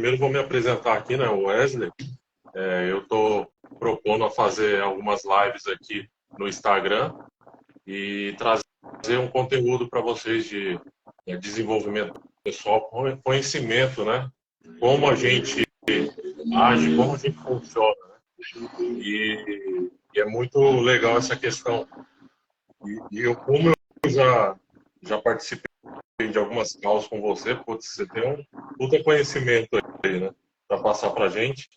primeiro vou me apresentar aqui, né, o Wesley. Eu estou propondo a fazer algumas lives aqui no Instagram e trazer um conteúdo para vocês de desenvolvimento pessoal, conhecimento, né? Como a gente age, como a gente funciona, né? E é muito legal essa questão. Como eu já participei de algumas causas com você, putz, você tem um puta conhecimento aí, né? Para passar para a gente.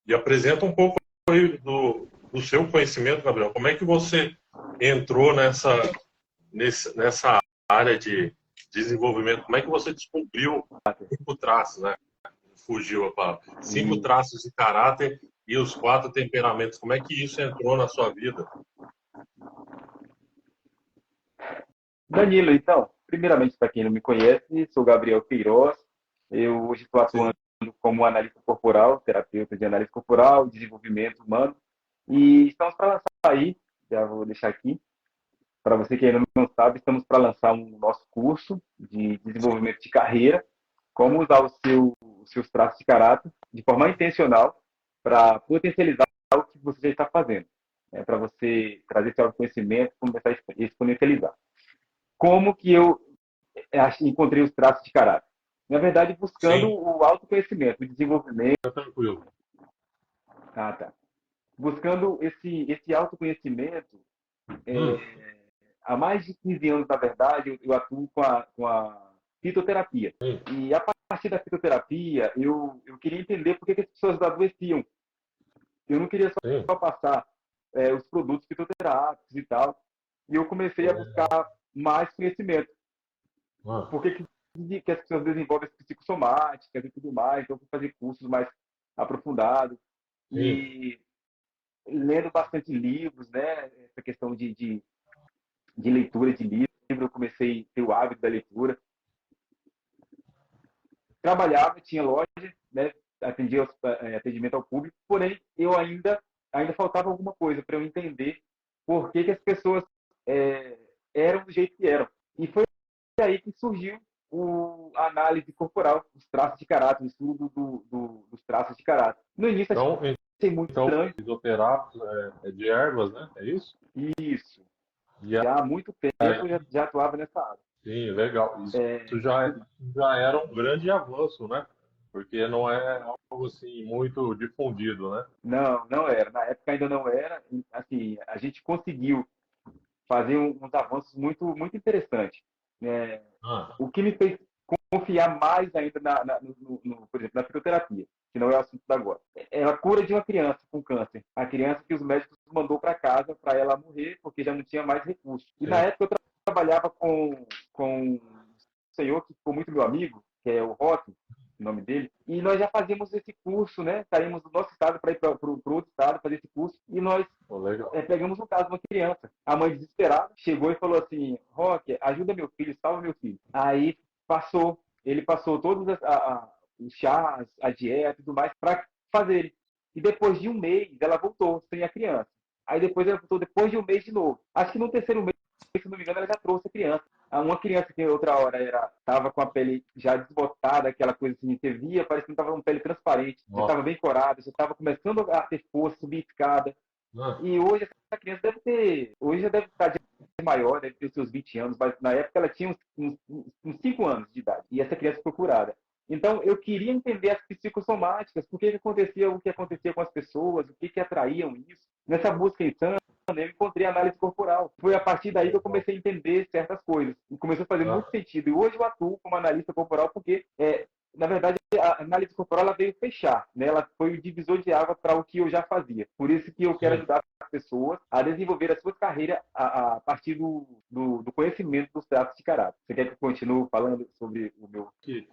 E apresenta um pouco aí do seu conhecimento, Gabriel. Como é que você entrou nessa área de desenvolvimento? Como é que você descobriu 5 traços, né? Fugiu a palavra. 5 traços de caráter e os 4 temperamentos. Como é que isso entrou na sua vida? Danilo, então, primeiramente, para quem não me conhece, sou Gabriel Queiroz. Eu hoje estou Sim. atuando como analista corporal, terapeuta de análise corporal, desenvolvimento humano. E estamos para lançar aí, já vou deixar aqui, para você que ainda não sabe, estamos para lançar um nosso curso de Sim. desenvolvimento de carreira, como usar os seus traços de caráter de forma intencional para potencializar o que você já está fazendo, para você trazer esse autoconhecimento e começar a exponencializar. Como que eu encontrei os traços de caráter? Na verdade, buscando Sim. o autoconhecimento, o desenvolvimento. Tá tranquilo. Ah, tá. Buscando esse autoconhecimento, Hum. há mais de 15 anos, na verdade, eu atuo com a fitoterapia. Sim. E a partir da fitoterapia, eu queria entender por que as pessoas adoeciam. Eu não queria Sim. só passar os produtos fitoterápicos e tal. E eu comecei a buscar mais conhecimento. Ah. Por que as pessoas desenvolvem as psicossomáticas e tudo mais. Então, eu fui fazer cursos mais aprofundados Sim. e lendo bastante livros, né? Essa questão de leitura de livro, eu comecei a ter o hábito da leitura. Trabalhava, tinha loja, né? Atendia atendimento ao público, porém, eu ainda faltava alguma coisa para eu entender por que as pessoas eram do jeito que eram. E foi aí que surgiu a análise corporal, os traços de caráter, o estudo dos traços de caráter. No início Então, achei muito então estranho. fisioterapia é de ervas, né? É isso? Isso. E Já há muito tempo aí, já atuava nessa área. sim, legal. Isso já era um grande avanço, né? Porque não é algo assim muito difundido, né? Não, não era. Na época ainda não era. Assim, a gente conseguiu fazer uns avanços muito interessantes. Ah, O que me fez confiar mais ainda, por exemplo, na fitoterapia, que não é o assunto da agora. É a cura de uma criança com câncer. A criança que os médicos mandou para casa para ela morrer porque já não tinha mais recursos. E na sim. época eu trabalhava com um senhor que ficou muito meu amigo, que é o Rock, o nome dele, e nós já fazíamos esse curso, né? Saímos do nosso estado para ir para o outro estado fazer esse curso, e nós Pô, legal. pegamos um caso de uma criança. A mãe desesperada chegou e falou assim: Roque, ajuda meu filho, salva meu filho. Aí ele passou todos os chás, a dieta e tudo mais para fazer. E depois de um mês, ela voltou sem a criança. Aí depois ela voltou depois de um mês de novo. Acho que no terceiro mês, se não me engano, ela já trouxe a criança. Uma criança que outra hora estava com a pele já desbotada, aquela coisa assim, você via, parecia que estava com pele transparente, já Nossa. estava bem corada, já estava começando a ter força, subir escada. Ah, E hoje essa criança hoje já deve estar maior, deve ter os seus 20 anos, mas na época ela tinha uns 5 anos de idade. E essa criança foi curada. Então, eu queria entender as psicossomáticas, por que acontecia o que acontecia com as pessoas, o que atraíam isso. Nessa busca insana, eu encontrei a análise corporal. Foi a partir daí que eu legal. comecei a entender certas coisas. E começou a fazer muito Ah, sentido. E hoje eu atuo como analista corporal porque, na verdade, a análise corporal ela veio fechar. Né? Ela foi o divisor de água para o que eu já fazia. Por isso que eu quero sim. ajudar as pessoas a desenvolver as suas carreiras a partir do conhecimento dos traços de caráter. Você quer que eu continue falando sobre o meu... Que,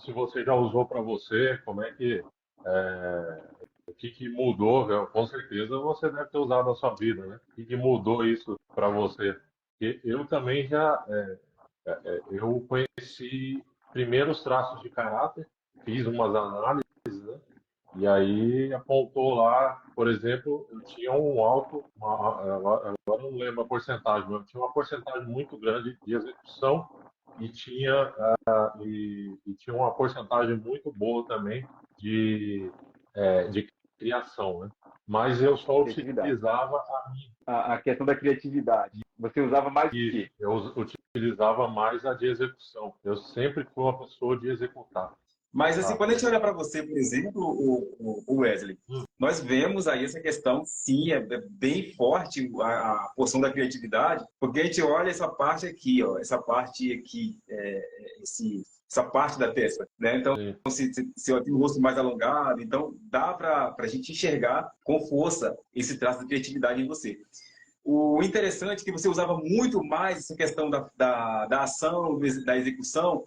se você já usou para você, como é que o que mudou? Com certeza você deve ter usado na sua vida, né? O que mudou isso para você? Porque eu também eu conheci primeiro os traços de caráter, fiz umas análises, né? E aí apontou lá, por exemplo, eu tinha um alto, agora eu não lembro a porcentagem, mas eu tinha uma porcentagem muito grande de execução e tinha, e tinha uma porcentagem muito boa também de criação, né? Mas eu só Criatividade. utilizava A questão da criatividade. Você usava mais o isso, quê? eu utilizava mais a de execução. Eu sempre fui uma pessoa de executar. Mas, assim, Tá? quando a gente olha para você, por exemplo, o Wesley, nós vemos aí essa questão, sim, é bem forte a porção da criatividade, porque a gente olha essa parte aqui, ó, essa parte aqui, essa parte da testa, né? Então, se eu tenho o rosto mais alongado, então dá para a gente enxergar com força esse traço de criatividade em você. O interessante é que você usava muito mais essa questão da ação, da execução.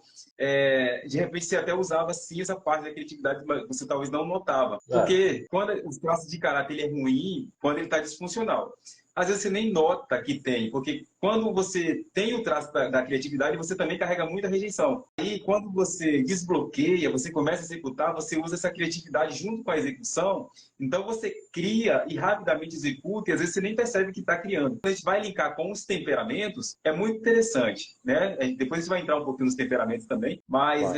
De repente, você até usava, sim, essa parte da criatividade, mas você talvez não notava. Porque quando os traços de caráter ele é ruim, quando ele está disfuncional. Às vezes você nem nota que tem, porque quando você tem o traço da criatividade, você também carrega muita rejeição. E quando você desbloqueia, você começa a executar, você usa essa criatividade junto com a execução, então você cria e rapidamente executa, e às vezes você nem percebe que está criando. A gente vai linkar com os temperamentos, é muito interessante, né? Depois a gente vai entrar um pouquinho nos temperamentos também, mas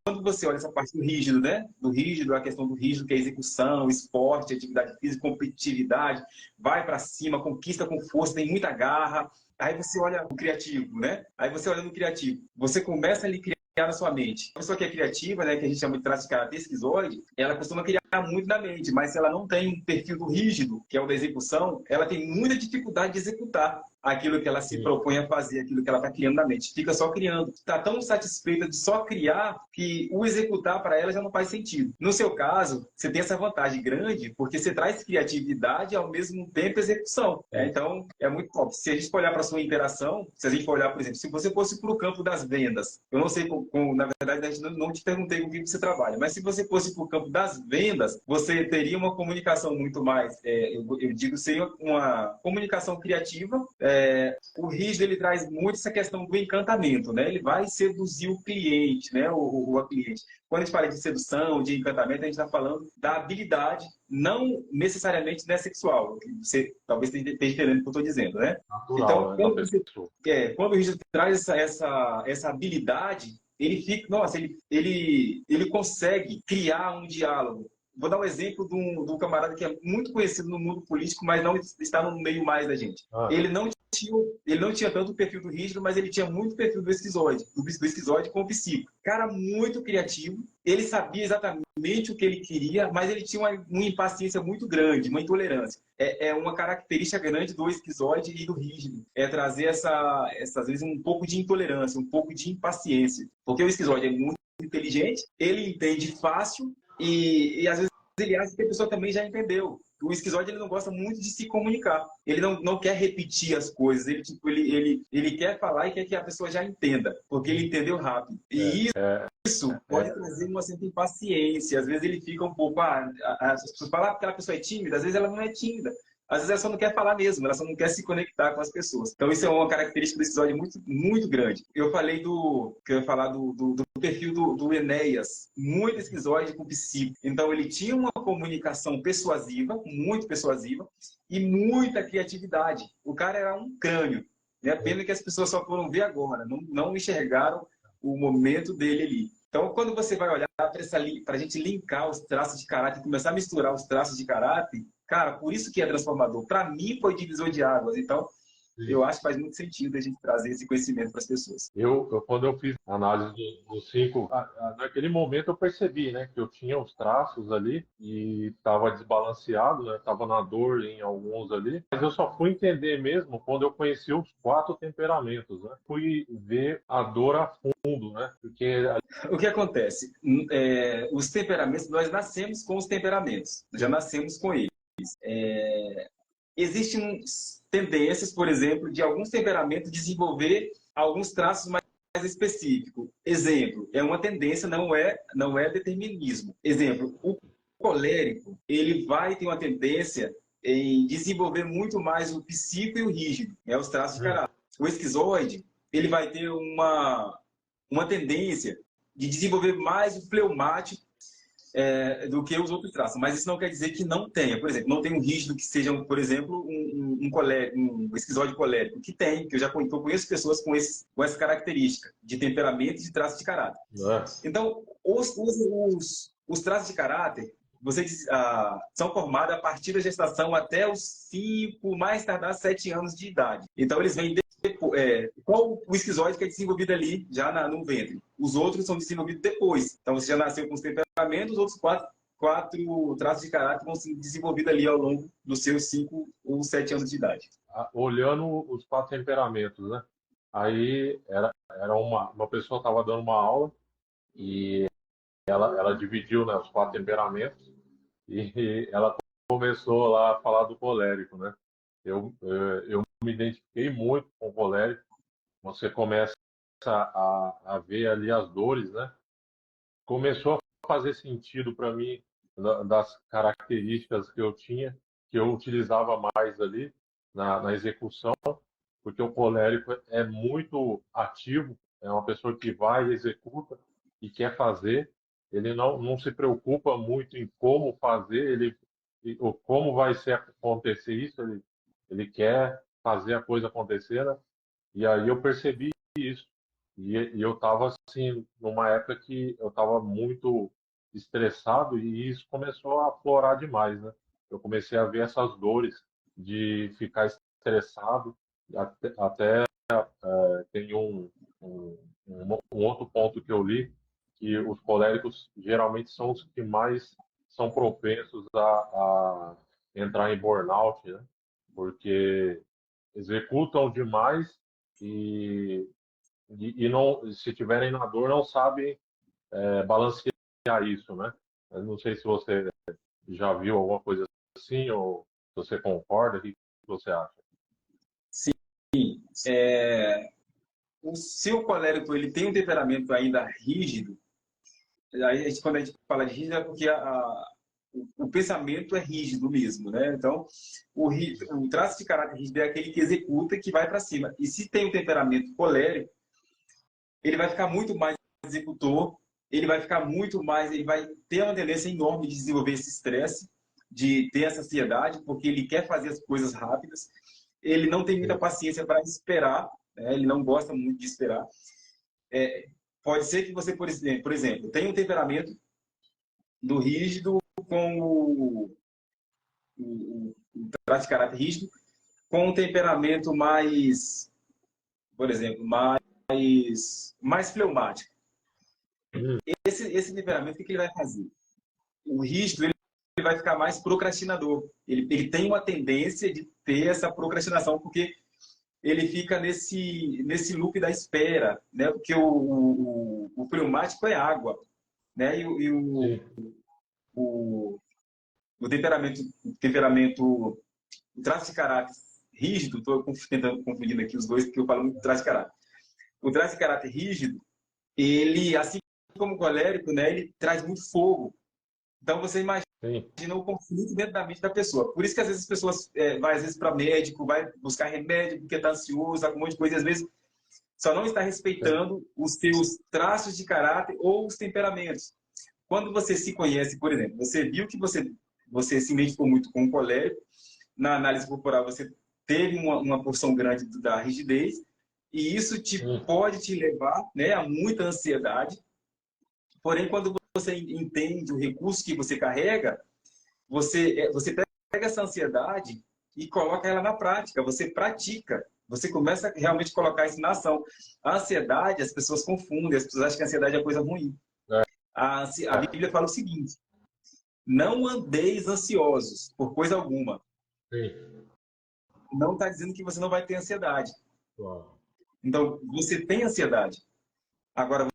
quando você olha essa parte do rígido, né? Do rígido, a questão do rígido, que é execução, esporte, atividade física, competitividade, vai para cima, conquista com força, tem muita garra. Aí você olha o criativo, né? Aí você olha no criativo, você começa a lhe criar na sua mente. A pessoa que é criativa, né, que a gente chama de traço de caráter esquizoide, ela costuma criar muito na mente, mas se ela não tem um perfil do rígido, que é o da execução, ela tem muita dificuldade de executar aquilo que ela se propõe a fazer, aquilo que ela está criando na mente. Fica só criando. Está tão satisfeita de só criar que o executar para ela já não faz sentido. No seu caso, você tem essa vantagem grande porque você traz criatividade e ao mesmo tempo execução. Então, é muito top. Se a gente for olhar para a sua interação, se a gente for olhar, por exemplo, se você fosse para o campo das vendas, eu não sei, na verdade, a gente não te perguntei com o que você trabalha, mas se você fosse para o campo das vendas, você teria uma comunicação muito mais, eu digo, seria uma comunicação criativa. O rígido ele traz muito essa questão do encantamento, né? Ele vai seduzir o cliente, né? O cliente. Quando a gente fala de sedução, de encantamento, a gente está falando da habilidade, não necessariamente né, sexual. Você talvez esteja entendendo o que eu estou dizendo, né? Natural, Então, né, quando o rígido traz essa habilidade, ele fica, nossa, ele consegue criar um diálogo. Vou dar um exemplo de um camarada que é muito conhecido no mundo político, mas não está no meio mais da gente. Ele não tinha tanto o perfil do rígido, mas ele tinha muito perfil do esquizoide, do esquizoide com o psíquico. Cara muito criativo, ele sabia exatamente o que ele queria, mas ele tinha uma impaciência muito grande, uma intolerância. É uma característica grande do esquizoide e do rígido. É trazer às vezes, um pouco de intolerância, um pouco de impaciência. Porque o esquizoide é muito inteligente, ele entende fácil, e às vezes ele acha que a pessoa também já entendeu. O esquizoide ele não gosta muito de se comunicar. Ele não quer repetir as coisas. Ele quer falar e quer que a pessoa já entenda, porque ele entendeu rápido. E isso pode trazer uma certa impaciência. Às vezes ele fica um pouco... as pessoas falam que aquela pessoa é tímida. Às vezes ela não é tímida. Às vezes ela só não quer falar mesmo, ela só não quer se conectar com as pessoas. Então isso é uma característica do esquizoide muito, muito grande. Eu falei do perfil do Enéas, muito esquizoide com psíquico. Então ele tinha uma comunicação persuasiva, muito persuasiva, e muita criatividade. O cara era um crânio. É pena que as pessoas só foram ver agora, não enxergaram o momento dele ali. Então, quando você vai olhar para a gente linkar os traços de caráter, começar a misturar os traços de caráter, cara, por isso que é transformador. Para mim, foi divisor de águas. Então, eu acho que faz muito sentido a gente trazer esse conhecimento para as pessoas. Quando eu fiz a análise dos 5, naquele momento eu percebi, né, que eu tinha os traços ali e estava desbalanceado, né, estava na dor em alguns ali, mas eu só fui entender mesmo quando eu conheci os 4 temperamentos, né, fui ver a dor a fundo, né, porque... O que acontece? Os temperamentos, nós nascemos com os temperamentos, já nascemos com eles. Existem tendências, por exemplo, de alguns temperamentos desenvolver alguns traços mais específicos. Exemplo, é uma tendência, não é determinismo. Exemplo, o colérico, ele vai ter uma tendência em desenvolver muito mais o psíquico e o rígido, os traços de caráter. O esquizoide, ele vai ter uma tendência de desenvolver mais o fleumático do que os outros traços. Mas isso não quer dizer que não tenha. Por exemplo, não tem um rígido que seja, por exemplo, um esquizoide colérico. Que tem, que eu conheço pessoas com essa característica de temperamento e de traço de caráter. Então, os traços de caráter, são formados a partir da gestação até os 5, mais tardar 7 anos de idade. Então, eles vêm qual o esquizoide que é desenvolvido ali já no ventre. Os outros são desenvolvidos depois. Então, você já nasceu com os temperamentos, os outros quatro traços de caráter vão ser desenvolvidos ali ao longo dos seus 5 ou 7 anos de idade. Olhando os 4 temperamentos, né? Aí era uma pessoa estava dando uma aula e ela dividiu, né, os 4 temperamentos e ela começou lá a falar do colérico, né? Eu me identifiquei muito com o colérico. Você começa a ver ali as dores, né? Começou a fazer sentido para mim das características que eu tinha, que eu utilizava mais ali na execução, porque o colérico é muito ativo, é uma pessoa que vai e executa e quer fazer. Ele não se preocupa muito em como fazer, ou como vai acontecer isso, ele quer fazer a coisa acontecer, né? E aí eu percebi isso. E eu estava assim, numa época que eu estava muito estressado e isso começou a aflorar demais, né? Eu comecei a ver essas dores de ficar estressado. Até tem um outro ponto que eu li, que os coléricos geralmente são os que mais são propensos a entrar em burnout, né? Porque executam demais e não, se tiverem na dor, não sabem balancear isso, né? Eu não sei se você já viu alguma coisa assim ou se você concorda, o que você acha? Sim. Se o colérico ele tem um temperamento ainda rígido, quando a gente fala de rígido é porque o pensamento é rígido mesmo, né? Então, o traço de caráter rígido é aquele que executa, que vai para cima. E se tem um temperamento colérico, ele vai ficar muito mais executor, ele vai ter uma tendência enorme de desenvolver esse estresse, de ter essa ansiedade, porque ele quer fazer as coisas rápidas, ele não tem muita paciência para esperar, né? Ele não gosta muito de esperar. Pode ser que você, por exemplo, tenha um temperamento do rígido com o traço de caráter rígido, com um temperamento mais, por exemplo, mais fleumático. Esse temperamento, o que ele vai fazer? O rígido, ele vai ficar mais procrastinador. Ele tem uma tendência de ter essa procrastinação, porque ele fica nesse loop da espera, né? Porque o fleumático é água, né? E o temperamento, o traço de caráter rígido, estou tentando confundindo aqui os dois, porque eu falo muito traço de caráter. O traço de caráter rígido, ele, assim como o colérico, né, ele traz muito fogo. Então, você imagina o conflito dentro da mente da pessoa. Por isso que, às vezes, as pessoas vão, às vezes, para médico, vai buscar remédio porque está ansioso, tá com um monte de coisa, e, às vezes, só não está respeitando os seus traços de caráter ou os temperamentos. Quando você se conhece, por exemplo, você viu que você se identificou muito com o colérico, na análise corporal você teve uma porção grande da rigidez, e isso pode te levar, né, a muita ansiedade. Porém, quando você entende o recurso que você carrega, você pega essa ansiedade e coloca ela na prática, você pratica, você começa a realmente colocar isso na ação. A ansiedade, as pessoas confundem, as pessoas acham que a ansiedade é coisa ruim. A Bíblia fala o seguinte: não andeis ansiosos por coisa alguma. Não está dizendo que você não vai ter ansiedade. Então, você tem ansiedade. Agora,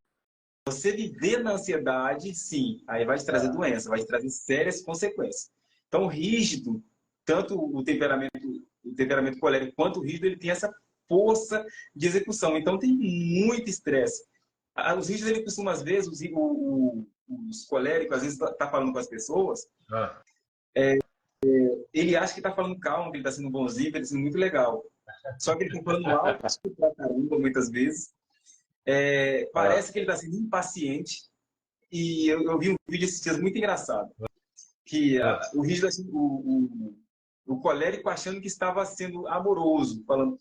você viver na ansiedade, sim, aí vai te trazer doença, vai te trazer sérias consequências. Então, rígido, tanto o temperamento colérico quanto o rígido, ele tem essa força de execução. Então, tem muito estresse. Os rígidos, ele costuma, às vezes, os coléricos, às vezes, tá falando com as pessoas, ele acha que está falando calmo, que ele está sendo bonzinho, que ele está sendo muito legal. Só que ele está falando alto pra caramba, muitas vezes. Parece que ele está sendo impaciente. E eu vi um vídeo esses dias muito engraçado, que o vídeo o colérico achando que estava sendo amoroso, falando,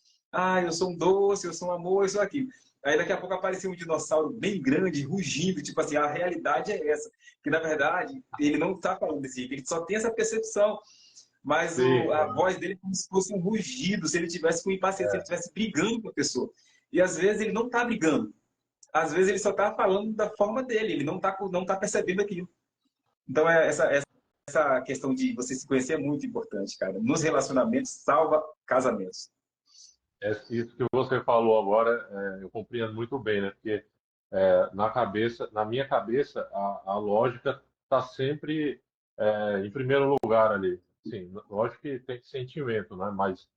eu sou um doce, eu sou um amor, eu sou aquilo. Aí daqui a pouco apareceu um dinossauro bem grande, rugindo, tipo assim, a realidade é essa. Que na verdade, ele não está falando desse jeito, ele só tem essa percepção. Mas a voz dele é como se fosse um rugido, se ele tivesse com impaciência, se ele estivesse brigando com a pessoa. E às vezes ele não está brigando. Às vezes ele só está falando da forma dele, ele não tá percebendo aquilo. Então essa questão de você se conhecer é muito importante, cara. Nos relacionamentos, salva casamentos. Isso que você falou agora, eu compreendo muito bem, né? Porque na minha cabeça, a lógica está sempre em primeiro lugar ali. Sim, lógico que tem sentimento, né? Mas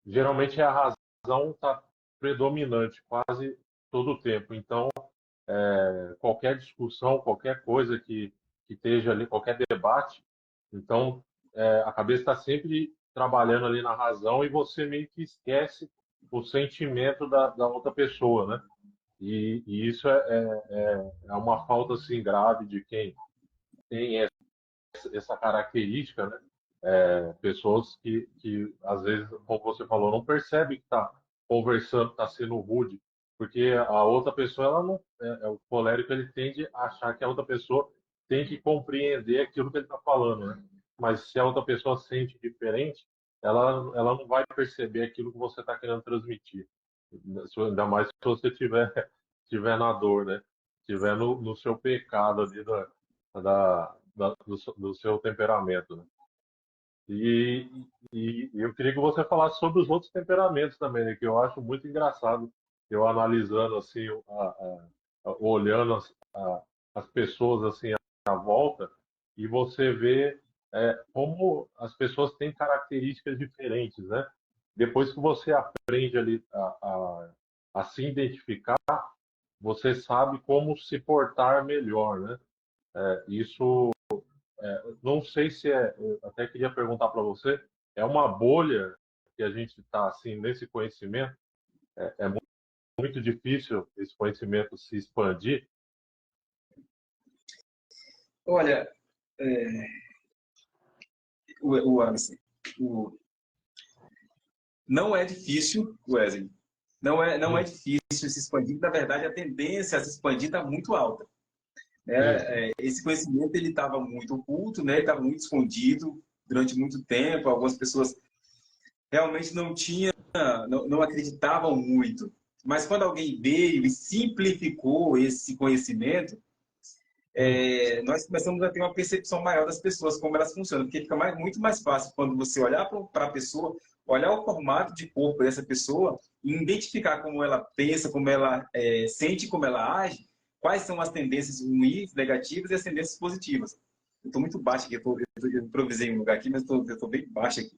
geralmente a razão está predominante quase todo o tempo. Então, qualquer discussão, qualquer coisa que esteja ali, qualquer debate, então a cabeça está sempre trabalhando ali na razão e você meio que esquece o sentimento da outra pessoa, né? E isso é uma falta assim grave de quem tem essa característica, né? Pessoas que às vezes, como você falou, não percebe que está conversando, está sendo rude, porque a outra pessoa, ela não, o colérico, ele tende a achar que a outra pessoa tem que compreender aquilo que ele está falando, né? Mas se a outra pessoa sente diferente, ela não vai perceber aquilo que você está querendo transmitir. Ainda mais se você tiver na dor, né? Tiver no seu pecado ali do seu temperamento, né? E eu queria que você falasse sobre os outros temperamentos também, né, que eu acho muito engraçado, eu analisando assim, olhando as pessoas assim à volta, e você vê como as pessoas têm características diferentes, né? Depois que você aprende ali a se identificar, você sabe como se portar melhor, né? Isso não sei se eu até queria perguntar para você, é uma bolha que a gente está assim nesse conhecimento, é muito difícil esse conhecimento se expandir. Olha, o Anderson, não é difícil, Wesley, não é difícil se expandir, na verdade a tendência a se expandir está muito alta. Esse conhecimento ele estava muito oculto, né? Ele estava muito escondido durante muito tempo. Algumas pessoas realmente não acreditavam muito. Mas quando alguém veio e simplificou esse conhecimento, nós começamos a ter uma percepção maior das pessoas, como elas funcionam, porque fica muito mais fácil quando você olhar para a pessoa, olhar o formato de corpo dessa pessoa e identificar como ela pensa, como ela sente, como ela age, quais são as tendências ruins, negativas e as tendências positivas. Eu estou muito baixo aqui, eu improvisei um lugar aqui, mas eu estou bem baixo aqui.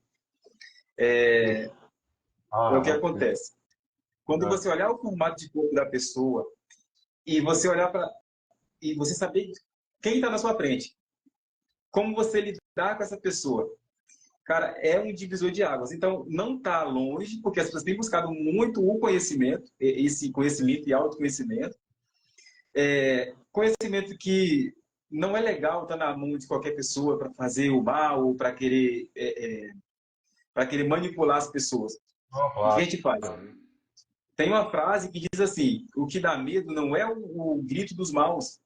O que acontece? Quando você olhar o formato de corpo da pessoa e você olhar e você saber quem está na sua frente, como você lidar com essa pessoa, cara, é um divisor de águas. Então, não está longe, porque as pessoas têm buscado muito o conhecimento, esse conhecimento e autoconhecimento. Conhecimento que não é legal estar na mão de qualquer pessoa para fazer o mal ou para querer manipular as pessoas. O que a gente faz? Tem uma frase que diz assim: o que dá medo não é o grito dos maus,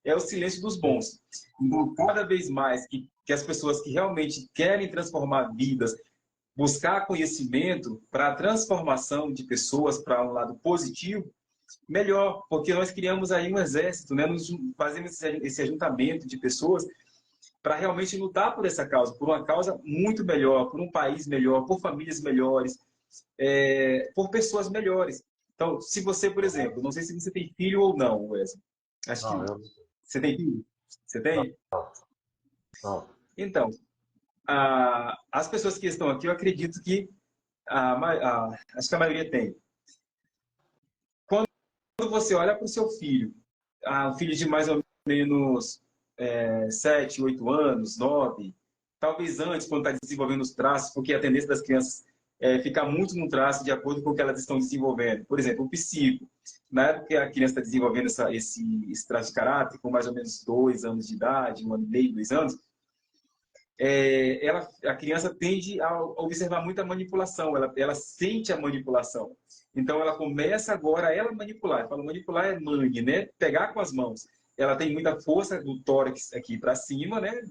é o silêncio dos bons. Então, cada vez mais que as pessoas que realmente querem transformar vidas, buscar conhecimento para a transformação de pessoas para um lado positivo, melhor, porque nós criamos aí um exército, né? Nós fazemos esse ajuntamento de pessoas para realmente lutar por essa causa, por uma causa muito melhor, por um país melhor, por famílias melhores, por pessoas melhores. Então, se você, por exemplo, não sei se você tem filho ou não, Wesley. Acho que você tem filho? Você tem? Não. Então, as pessoas que estão aqui, eu acredito que acho que a maioria tem. Quando você olha para o seu filho, um filho de mais ou menos 7, 8 anos, 9, talvez antes, quando está desenvolvendo os traços, porque a tendência das crianças ficar muito no traço de acordo com o que elas estão desenvolvendo. Por exemplo, o psico. Na época que a criança está desenvolvendo esse traço de caráter, com mais ou menos 2 anos de idade, 1 ano e meio, 2 anos, a criança tende a observar muita manipulação, ela sente a manipulação. Então, ela começa agora a ela manipular. Eu falo, manipular é mani, né? Pegar com as mãos. Ela tem muita força do tórax aqui para cima, né?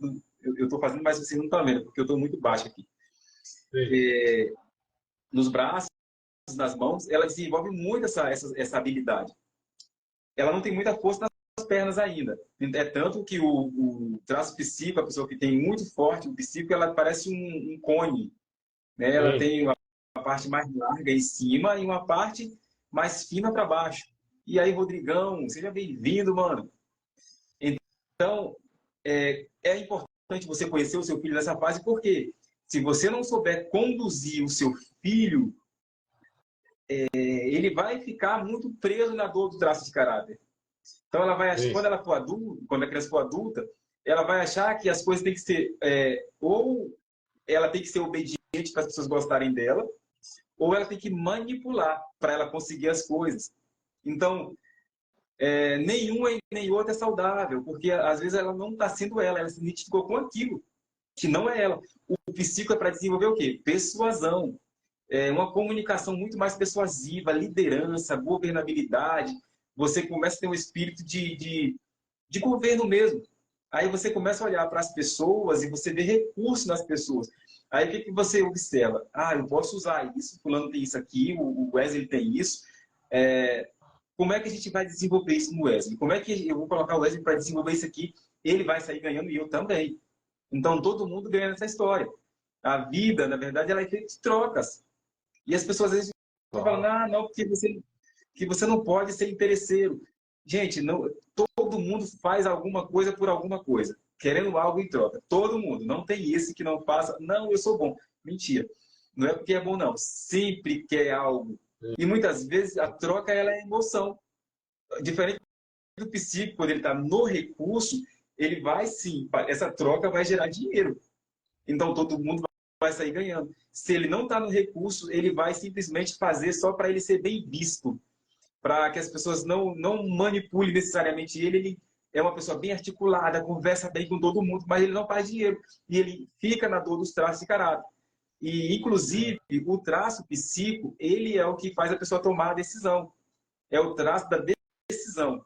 Eu estou fazendo, mas você não está vendo, porque eu estou muito baixo aqui. Nos braços, nas mãos, ela desenvolve muito essa habilidade. Ela não tem muita força nas pernas ainda. É tanto que o traço psíquico, a pessoa que tem muito forte o psíquico, ela parece um cone, né? Ela tem uma parte mais larga em cima e uma parte mais fina para baixo. E aí, Rodrigão, seja bem-vindo, mano. Então, é importante você conhecer o seu filho nessa fase, porque se você não souber conduzir o seu filho, ele vai ficar muito preso na dor do traço de caráter. Então, ela vai achar, quando a criança for adulta, ela vai achar que as coisas têm que ser, ou ela tem que ser obediente para as pessoas gostarem dela, ou ela tem que manipular para ela conseguir as coisas. Então, nenhum e nem outro é saudável, porque às vezes ela não está sendo ela se identificou com aquilo, que não é ela. O psico é para desenvolver o quê? Persuasão. Uma comunicação muito mais persuasiva, liderança, governabilidade. Você começa a ter um espírito de governo mesmo. Aí você começa a olhar para as pessoas e você vê recurso nas pessoas. Aí o que você observa? Eu posso usar isso, fulano tem isso aqui, o Wesley tem isso. Como é que a gente vai desenvolver isso no Wesley? Como é que eu vou colocar o Wesley para desenvolver isso aqui? Ele vai sair ganhando e eu também. Então todo mundo ganha nessa história. A vida, na verdade, ela é feita de trocas. E as pessoas às vezes falam, não, porque você não pode ser interesseiro. Gente, não, todo mundo faz alguma coisa por alguma coisa, querendo algo em troca. Todo mundo. Não tem esse que não faça. Não, eu sou bom. Mentira. Não é porque é bom, não. Sempre quer algo. E muitas vezes a troca ela é emoção. Diferente do psíquico, quando ele está no recurso, ele vai sim, essa troca vai gerar dinheiro. Então todo mundo vai sair ganhando. Se ele não está no recurso, ele vai simplesmente fazer só para ele ser bem visto. Para que as pessoas não manipulem necessariamente ele. Ele é uma pessoa bem articulada, conversa bem com todo mundo, mas ele não faz dinheiro. E ele fica na dor dos traços de caráter. E, inclusive, o traço psíquico, ele é o que faz a pessoa tomar a decisão. É o traço da decisão.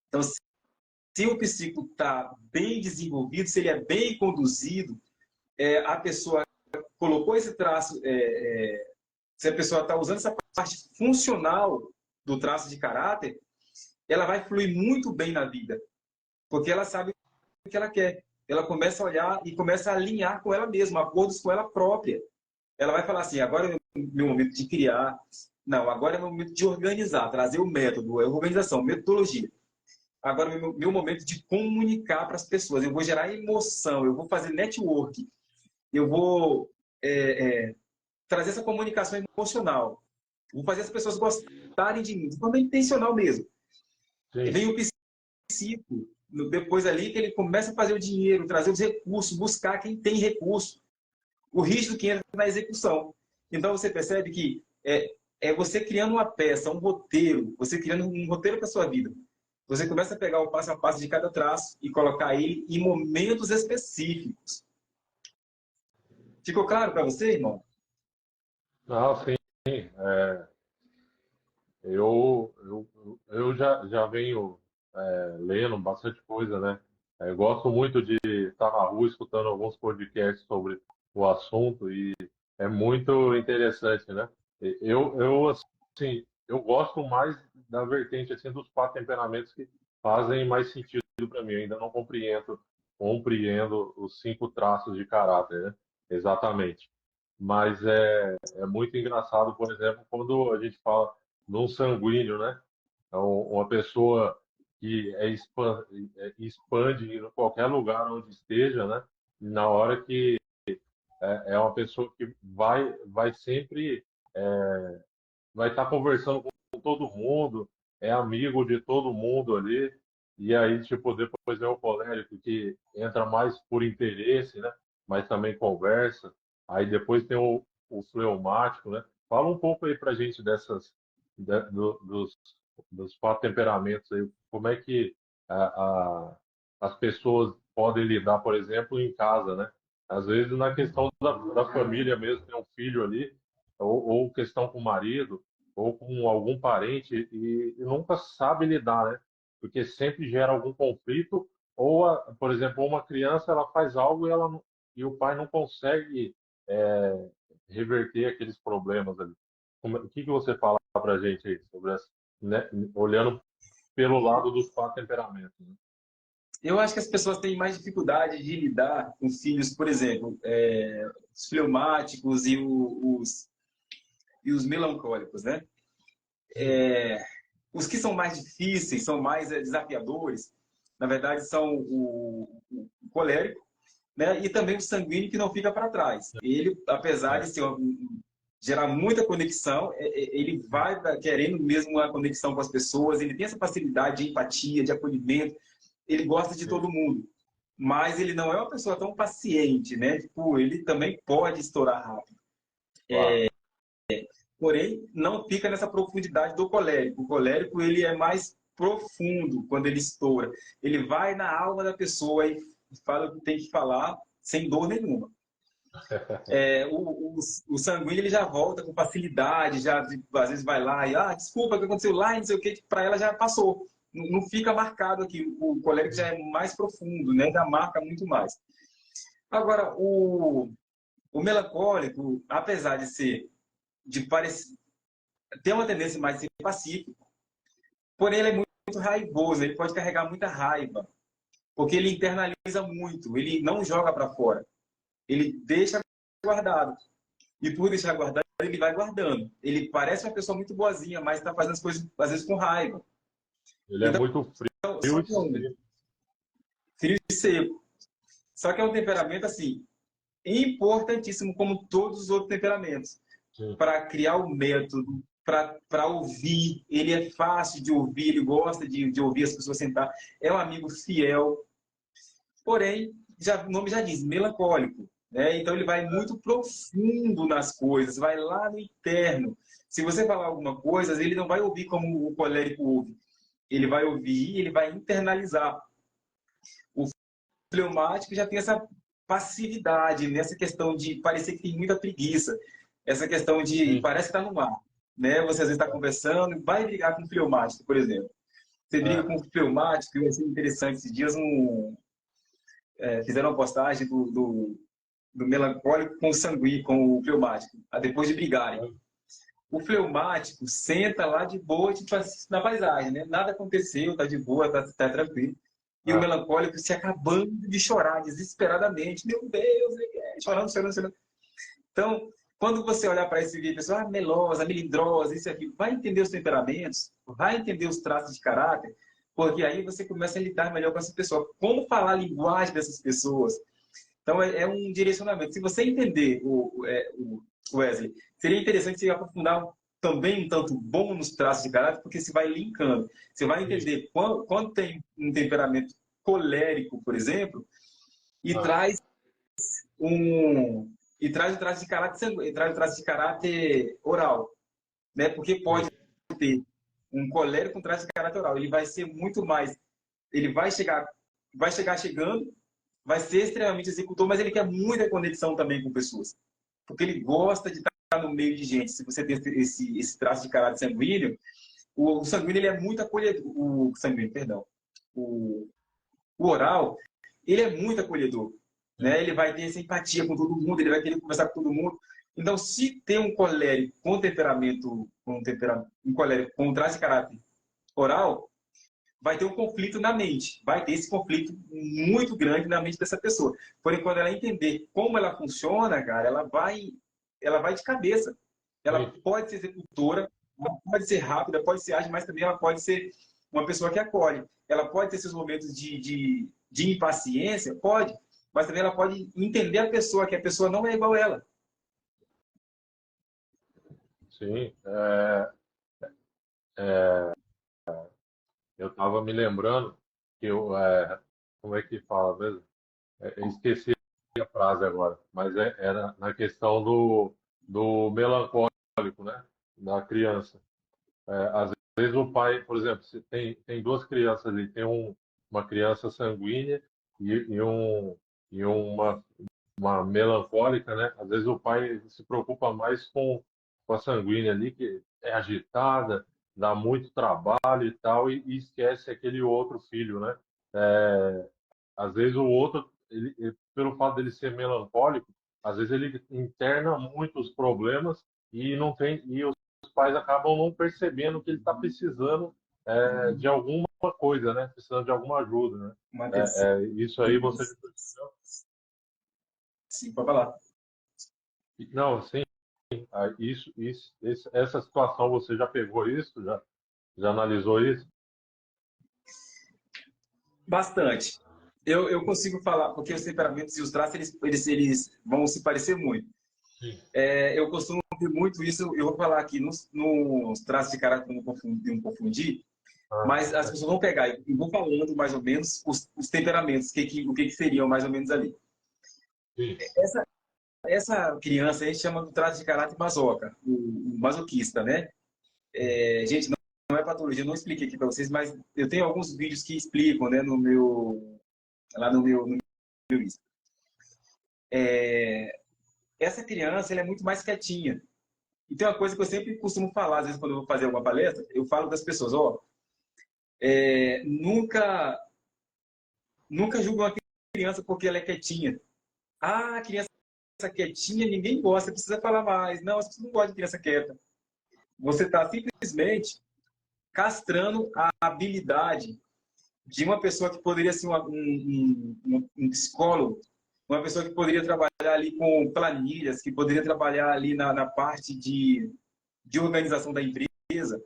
Então, se o psíquico está bem desenvolvido, se ele é bem conduzido, a pessoa colocou esse traço, se a pessoa está usando essa parte funcional do traço de caráter, ela vai fluir muito bem na vida, porque ela sabe o que ela quer. Ela começa a olhar e começa a alinhar com ela mesma, acordos com ela própria. Ela vai falar assim, agora é o meu momento de criar, não, agora é o meu momento de organizar, trazer o método, organização, metodologia. Agora é o meu momento de comunicar para as pessoas, eu vou gerar emoção, eu vou fazer network, eu vou trazer essa comunicação emocional. Vou fazer as pessoas gostarem de mim, de forma intencional mesmo. Sim. Vem o psíquico, depois ali que ele começa a fazer o dinheiro, trazer os recursos, buscar quem tem recurso. O rígido que entra na execução. Então você percebe que é você criando uma peça, um roteiro, você criando um roteiro para a sua vida. Você começa a pegar o passo a passo de cada traço e colocar ele em momentos específicos. Ficou claro para você, irmão? Não, sim. Eu já venho lendo bastante coisa, né? Gosto muito de estar na rua escutando alguns podcasts sobre o assunto e é muito interessante, né? Assim, eu gosto mais da vertente assim dos 4 temperamentos que fazem mais sentido para mim. Eu ainda não compreendo os 5 traços de caráter, né? Exatamente. Mas é muito engraçado, por exemplo, quando a gente fala num sanguíneo, né? Então, uma pessoa que expande em qualquer lugar onde esteja, né? Na hora que é uma pessoa que vai sempre vai estar conversando com todo mundo, é amigo de todo mundo ali, e aí, tipo, depois vem o colérico que entra mais por interesse, né? Mas também conversa. Aí depois tem o fleumático, né? Fala um pouco aí para a gente dos quatro temperamentos aí. Como é que a, a- as pessoas podem lidar, por exemplo, em casa, né? Às vezes na questão da família mesmo, tem um filho ali, ou questão com o marido, ou com algum parente, e nunca sabe lidar, né? Porque sempre gera algum conflito, ou, por exemplo, uma criança ela faz algo e o pai não consegue reverter aqueles problemas ali. O que você fala para a gente aí sobre essa, né, olhando pelo lado dos quatro temperamentos, né? Eu acho que as pessoas têm mais dificuldade de lidar com filhos, por exemplo, os fleumáticos e os melancólicos, né? Os que são mais difíceis, são mais desafiadores, na verdade, são o colérico, né? E também o sanguíneo que não fica para trás. Ele, apesar de ser gerar muita conexão, ele vai querendo mesmo uma conexão com as pessoas, ele tem essa facilidade de empatia, de acolhimento, ele gosta de todo mundo. Mas ele não é uma pessoa tão paciente, né? Tipo, ele também pode estourar rápido. Claro. Porém, não fica nessa profundidade do colérico. O colérico, ele é mais profundo quando ele estoura. Ele vai na alma da pessoa e fala o que tem que falar sem dor nenhuma. O sanguíneo, ele já volta com facilidade, já às vezes vai lá e, desculpa, o que aconteceu lá, e não sei o que, para ela já passou. Não fica marcado aqui. O colérico já é mais profundo, né? Já marca muito mais. Agora, o melancólico, apesar de parecer, ter uma tendência mais a ser pacífico, porém ele é muito raivoso, ele pode carregar muita raiva, porque ele internaliza muito, ele não joga para fora, ele deixa guardado. E por deixar guardado, ele vai guardando. Ele parece uma pessoa muito boazinha, mas está fazendo as coisas, às vezes, com raiva. Ele é Então, muito frio só e que é um seco. frio e seco. Só que é um temperamento, assim, importantíssimo, como todos os outros temperamentos, Sim. para criar o método, para ouvir. Ele é fácil de ouvir, ele gosta de ouvir as pessoas sentar. É um amigo fiel. Porém, o nome já diz, melancólico. Né? Então, ele vai muito profundo nas coisas, vai lá no interno. Se você falar alguma coisa, ele não vai ouvir como o colérico ouve. Ele vai ouvir, ele vai internalizar. O fleumático já tem essa passividade, nessa questão de parecer que tem muita preguiça. Essa questão de Sim. parece que está no mar. Né? Você às vezes está conversando, vai brigar com o fleumático, por exemplo. Você briga com É. o fleumático, e vai ser interessante. Esses dias fizeram uma postagem do melancólico com o sanguíneo, com o fleumático, depois de brigarem. O fleumático senta lá de boa, tipo, na paisagem, né? Nada aconteceu, tá de boa, tá tranquilo. E o É. melancólico se acabando de chorar desesperadamente. Meu Deus, chorando, chorando, chorando. Então, quando você olhar para esse vídeo, pessoal, melosa, melindrosa, isso aqui, vai entender os temperamentos, vai entender os traços de caráter, porque aí você começa a lidar melhor com essa pessoa. Como falar a linguagem dessas pessoas? Então, é um direcionamento. Se você entender o Wesley, seria interessante você aprofundar também um tanto bom nos traços de caráter, porque você vai linkando. Você vai entender quando tem um temperamento colérico, por exemplo, e traz o traço de caráter traz o traço de caráter oral, né? Porque pode ter um colérico com traço de caráter oral. Ele vai ser muito mais, ele vai chegar chegando, vai ser extremamente executor, mas ele quer muita conexão também com pessoas. Porque ele gosta de estar no meio de gente. Se você tem esse traço de caráter sanguíneo, o sanguíneo ele é muito acolhedor. O sanguíneo, perdão. O oral, ele é muito acolhedor. Né? Ele vai ter essa empatia com todo mundo, ele vai querer conversar com todo mundo. Então, se tem um colérico com temperamento, um colérico com traço de caráter oral, vai ter um conflito na mente. Vai ter esse conflito muito grande na mente dessa pessoa. Porém, quando ela entender como ela funciona, cara, ela vai de cabeça. Ela pode ser executora, ela pode ser rápida, pode ser ágil, mas também ela pode ser uma pessoa que acolhe. Ela pode ter seus momentos de impaciência, pode, mas também ela pode entender a pessoa, que a pessoa não é igual a ela. Sim. Eu estava me lembrando que como é que fala mesmo? Eu esqueci a frase agora, mas era na questão do melancólico, né? Da criança. Às vezes o pai, por exemplo, se tem duas crianças ali, tem uma criança sanguínea e, e uma melancólica, né? Às vezes o pai se preocupa mais com a sanguínea ali, que é agitada, dá muito trabalho e tal, e esquece aquele outro filho, né? Às vezes o outro, pelo fato dele ser melancólico, às vezes ele interna muitos problemas e não tem, e os pais acabam não percebendo que ele está precisando de alguma coisa, né? Precisando de alguma ajuda, né? Uma atenção. Isso aí você... Sim, pode falar. Não, sim, essa situação você já pegou isso, já analisou isso? Bastante. Eu consigo falar, porque os temperamentos e os traços, eles vão se parecer muito. Sim. Eu costumo ouvir muito isso, eu vou falar aqui nos traços de caráter, não confundir, mas as pessoas vão pegar, eu vou falando mais ou menos os temperamentos, o que seriam mais ou menos ali. Sim. Essa criança a gente chama do traço de caráter masoca, o masoquista, né? Gente, não é patologia, eu não expliquei aqui para vocês, mas eu tenho alguns vídeos que explicam, né, lá no meu Insta. Essa criança, ela é muito mais quietinha. E tem uma coisa que eu sempre costumo falar, às vezes quando eu vou fazer alguma palestra, eu falo das pessoas, nunca julgue uma criança porque ela é quietinha. Ah, a criança quietinha, ninguém gosta, precisa falar mais. Não, as pessoas não gostam de criança quieta. Você está simplesmente castrando a habilidade de uma pessoa que poderia ser um psicólogo, uma pessoa que poderia trabalhar ali com planilhas, que poderia trabalhar ali na parte de organização da empresa,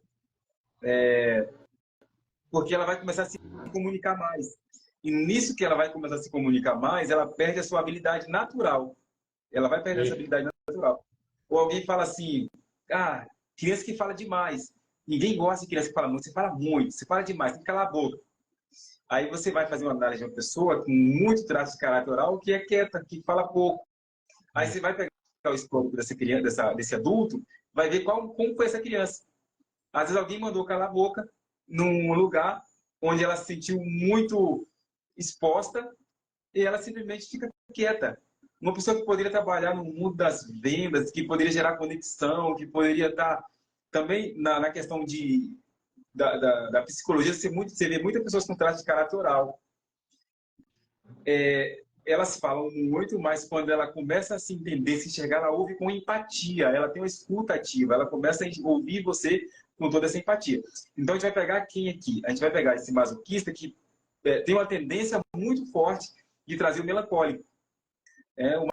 porque ela vai começar a se comunicar mais. E nisso que ela vai começar a se comunicar mais, ela perde a sua habilidade natural. Ela vai perder essa Sim. habilidade natural. Ou alguém fala assim, criança que fala demais. Ninguém gosta de criança que fala muito. Você fala muito, você fala demais, tem que calar a boca. Aí você vai fazer uma análise de uma pessoa com muito traço de caráter oral que é quieta, que fala pouco. Aí você vai pegar o histórico dessa criança, desse adulto, vai ver como foi essa criança. Às vezes alguém mandou calar a boca num lugar onde ela se sentiu muito exposta e ela simplesmente fica quieta. Uma pessoa que poderia trabalhar no mundo das vendas, que poderia gerar conexão, que poderia estar também na questão da psicologia, você vê muitas pessoas com traço de caráter oral. Elas falam muito, mas quando ela começa a se entender, se enxergar, ela ouve com empatia, ela tem uma escuta ativa, ela começa a ouvir você com toda essa empatia. Então a gente vai pegar quem aqui? A gente vai pegar esse masoquista que tem uma tendência muito forte de trazer o melancólico. O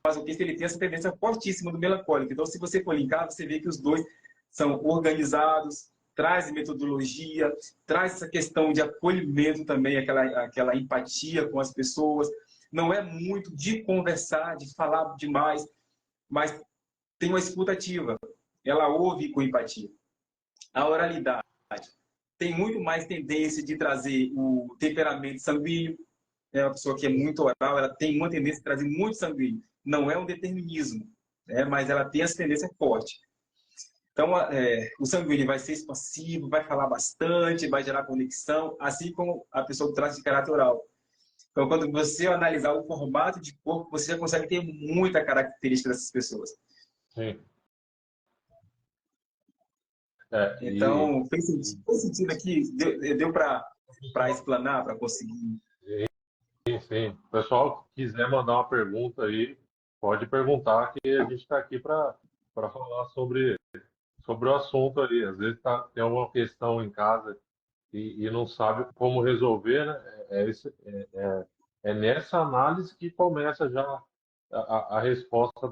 masoquista ele tem essa tendência fortíssima do melancólico. Então, se você for linkar, você vê que os dois são organizados, traz metodologia, traz essa questão de acolhimento também, aquela empatia com as pessoas. Não é muito de conversar, de falar demais, mas tem uma escuta ativa. Ela ouve com empatia. A oralidade tem muito mais tendência de trazer o temperamento sanguíneo. Uma pessoa que é muito oral, ela tem uma tendência de trazer muito sanguíneo. Não é um determinismo, mas ela tem essa tendência forte. Então, o sanguíneo vai ser expansivo, vai falar bastante, vai gerar conexão, assim como a pessoa que traz de caráter oral. Então, quando você analisar o formato de corpo, você já consegue ter muita característica dessas pessoas. Sim. Então, fez sentido aqui? Deu para explanar, para conseguir? Sim, sim. O pessoal que quiser mandar uma pergunta aí, pode perguntar que a gente está aqui para falar sobre o assunto aí. Às vezes tem alguma questão em casa e não sabe como resolver, né? É nessa análise que começa já a resposta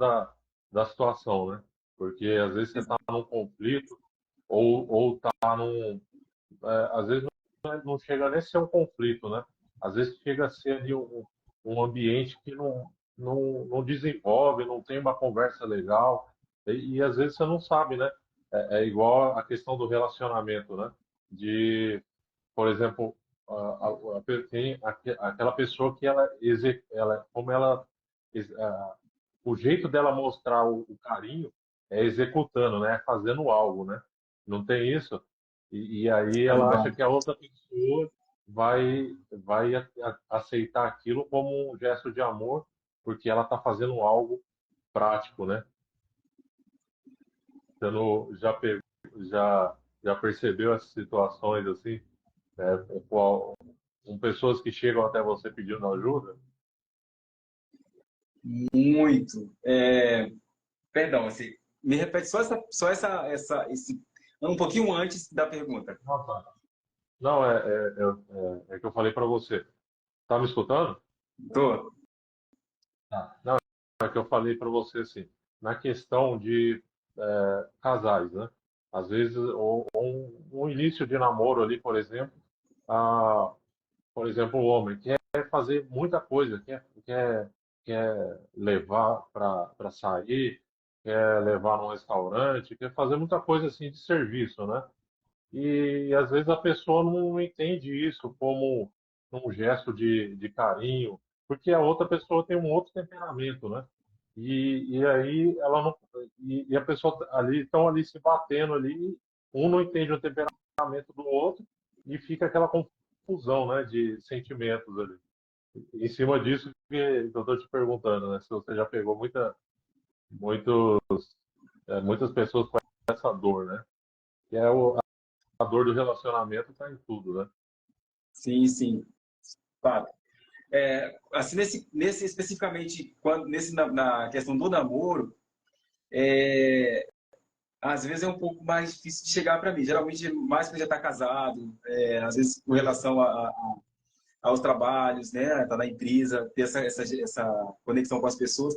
da situação, né? Porque às vezes você está num conflito ou está às vezes não chega nem a ser um conflito, né? Às vezes chega a ser ali um ambiente que não desenvolve, não tem uma conversa legal, às vezes você não sabe, né? É igual a questão do relacionamento, né? Por exemplo, tem aquela pessoa que como ela, o jeito dela mostrar o carinho é executando, né? É fazendo algo, né? Não tem isso? E aí ela acha Exato. que a outra pessoa vai aceitar aquilo como um gesto de amor, porque ela está fazendo algo prático, né? Você não, já, já percebeu essas situações assim, né? Com pessoas que chegam até você pedindo ajuda? Muito. Perdão, assim, me repete esse, um pouquinho antes da pergunta. Não, tá. Não, é que eu falei para você. Tá me escutando? Tô. Tá. Não, é que eu falei para você assim, na questão de casais, né? Às vezes, um início de namoro ali, por exemplo, a, por exemplo, o homem quer fazer muita coisa, quer levar para sair, quer levar num restaurante, quer fazer muita coisa assim de serviço, né? E às vezes a pessoa não entende isso como um gesto de carinho, porque a outra pessoa tem um outro temperamento, né? E aí ela não e a pessoa ali estão ali se batendo ali, um não entende o temperamento do outro e fica aquela confusão, né, de sentimentos ali. Em cima disso que eu estou te perguntando, né, se você já pegou muito, muitas pessoas com essa dor, né? Que é a dor do relacionamento está em tudo, né? Sim, sim. Claro. Assim, nesse especificamente, na questão do namoro, às vezes é um pouco mais difícil de chegar para mim. Geralmente, mais quando já está casado, às vezes com relação aos trabalhos, né? Tá na empresa, ter essa conexão com as pessoas.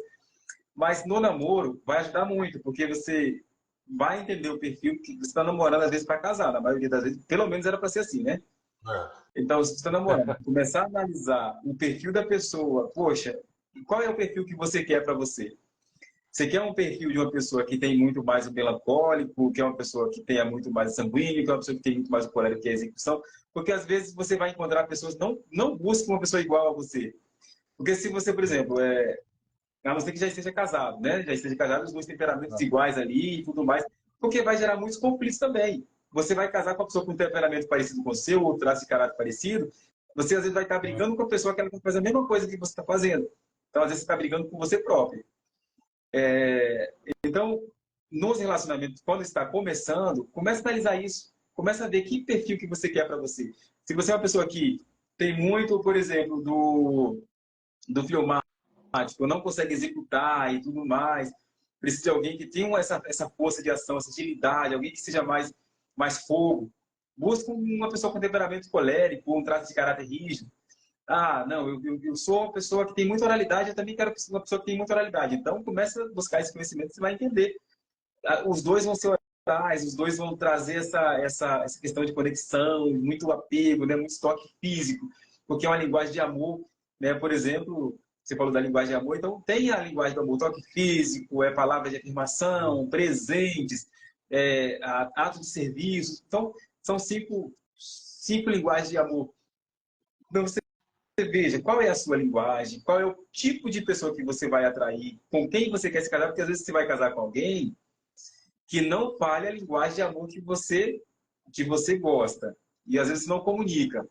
Mas no namoro vai ajudar muito, porque você vai entender o perfil que você está namorando, às vezes, para casar. Na maioria das vezes, pelo menos era para ser assim, né? Então, se você está namorando, começar a analisar o perfil da pessoa, poxa, qual é o perfil que você quer para você? Você quer um perfil de uma pessoa que tem muito mais o melancólico, que é uma pessoa que tenha muito mais o sanguíneo, que é uma pessoa que tem muito mais o colérico, que é a execução? Porque às vezes você vai encontrar pessoas que não buscam uma pessoa igual a você. Porque se você, por exemplo, a não ser que já esteja casado, né? Já esteja casado, os dois temperamentos iguais ali e tudo mais, porque vai gerar muitos conflitos também. Você vai casar com uma pessoa com um temperamento parecido com o seu, ou traço de caráter parecido, você às vezes vai estar brigando com a pessoa que ela faz a mesma coisa que você está fazendo. Então, às vezes, você está brigando com você próprio. Então, nos relacionamentos, quando está começando, comece a analisar isso. Comece a ver que perfil que você quer para você. Se você é uma pessoa que tem muito, por exemplo, do filmar, tipo, não consegue executar e tudo mais. Precisa de alguém que tenha essa força de ação, essa agilidade, alguém que seja mais fogo. Busca uma pessoa com temperamento colérico, um traço de caráter rígido. Ah, não, eu sou uma pessoa que tem muita oralidade, eu também quero uma pessoa que tem muita oralidade. Então, começa a buscar esse conhecimento, você vai entender. Os dois vão ser orais, os dois vão trazer essa questão de conexão, muito apego, né, muito toque físico, porque é uma linguagem de amor, né? Por exemplo, você falou da linguagem de amor, então tem a linguagem do amor, toque físico, palavras de afirmação, presentes, ato de serviço. Então, são cinco linguagens de amor. Então, você veja qual é a sua linguagem, qual é o tipo de pessoa que você vai atrair, com quem você quer se casar, porque às vezes você vai casar com alguém que não fale a linguagem de amor que você gosta. E às vezes não comunica.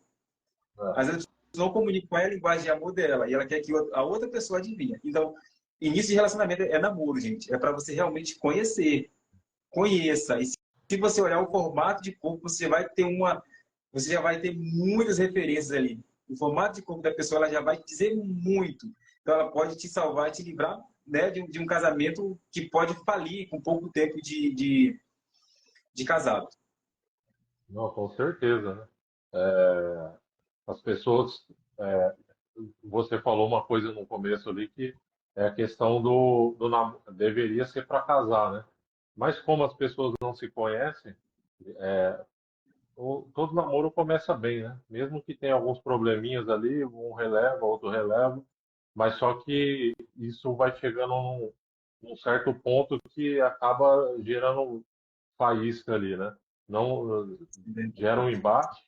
Às vezes não comunica qual é a linguagem de amor dela. E ela quer que a outra pessoa adivinha. Então, início de relacionamento é namoro, gente. É para você realmente conhecer. Conheça. E se você olhar o formato de corpo, você já vai ter muitas referências ali. O formato de corpo da pessoa ela já vai dizer muito. Então, ela pode te salvar, te livrar, né, de um casamento que pode falir com pouco tempo de casado. Não, com certeza, né? É, as pessoas, é, você falou uma coisa no começo ali que é a questão deveria ser para casar, né? Mas como as pessoas não se conhecem, todo namoro começa bem, né? Mesmo que tenha alguns probleminhas ali, um releva, outro releva, mas só que isso vai chegando num certo ponto que acaba gerando faísca ali, né? Não gera um embate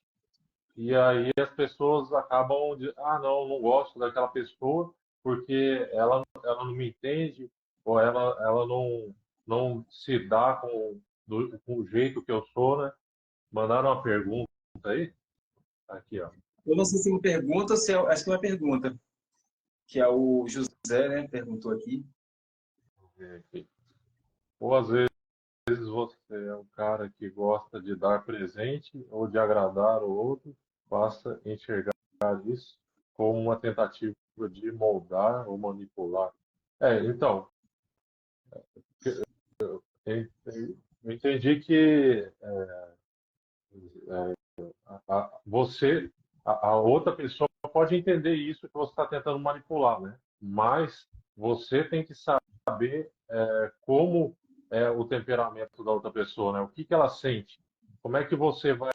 e aí as pessoas acabam de, não gosto daquela pessoa porque ela não me entende ou ela não se dá com o jeito que eu sou, né? Mandaram uma pergunta aí. Aqui, ó. Eu não sei se é uma pergunta ou se é, acho que é uma pergunta, que é o José, né, perguntou aqui. Vou ver aqui. Ou às vezes você é um cara que gosta de dar presente ou de agradar o outro, basta enxergar isso como uma tentativa de moldar ou manipular. Então, eu entendi que a outra pessoa pode entender isso que você está tentando manipular, né? Mas você tem que saber como é o temperamento da outra pessoa, né? O que ela sente? Como é que você vai,